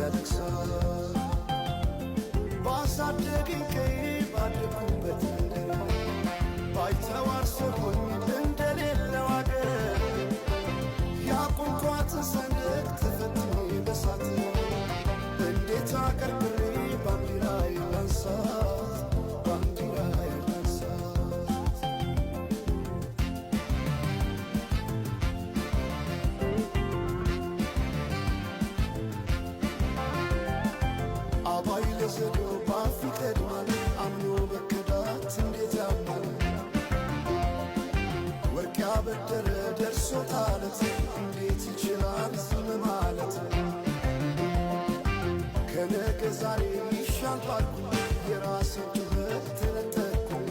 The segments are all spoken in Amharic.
ያለቅሳል ባሳደገኝ ቀዬ ባደኩበት መንደር ባይተዋር ሰሆኝ እንደሌለው አገር ያቆምኳትን ሰንደቅ ተፈትኜ በሳት እንዴት አቀርቅሬ ባንዲራዬን ላንሳት ባንዲራዬን ላንሳት አባይ ለዘዴው ባፍ ይቀድማል አምኖ መከዳት እንዴት ያማል ወርቅ ያበደረ ደርሶታለት እንዴት ይችላል ዝም ማለት ከነገ ዛሬ ይሻል ባልኩኝ የራሴን ጩኸት ተነጠቅኩኝ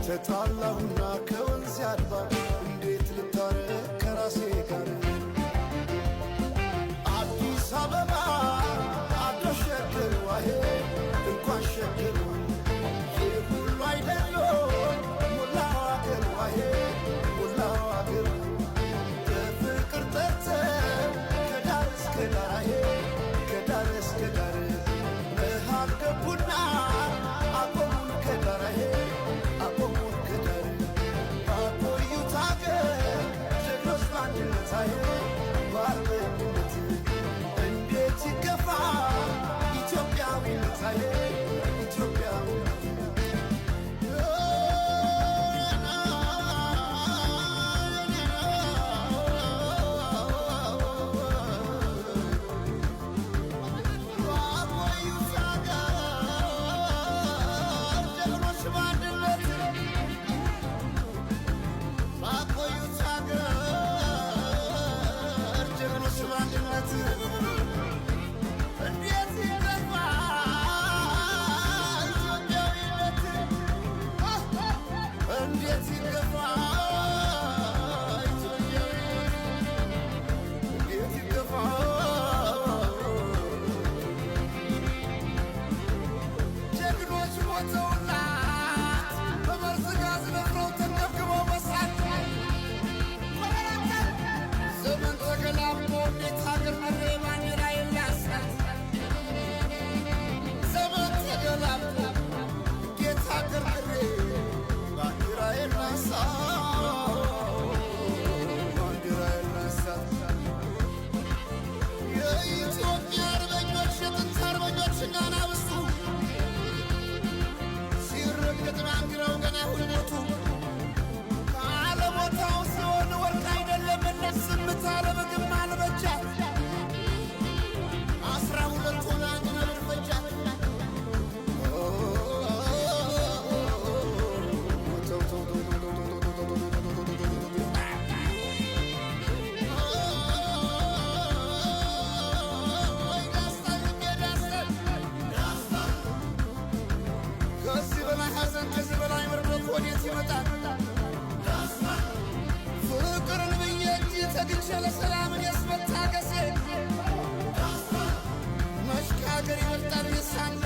ተጣላሁና ከወንዝ አድባር እንዴት ልታረቅ ከራሴ ጋር አዲስ አበባ አደሸገር ዋሄ እንኳን ሸገር ይህ ሁሉ አይደሎ ሙላው አገር ዋሄ ሙላው አገር በፍቅር ጠርተን ከዳር እስከ ዳር ከዳር እስከ ዳር መሃል ገቡና አቆሙን ከዳር አቆሙን ከዳር ባቆዩት አገር ጀግኖች በአንድነት በአርበኝነት እንዴት ይገፋ ኢትዮጵያዊነት ኢትዮጵያዊነት ለሰላምን ያስመታገሴ መሽካገር ይወጣል የሳንደ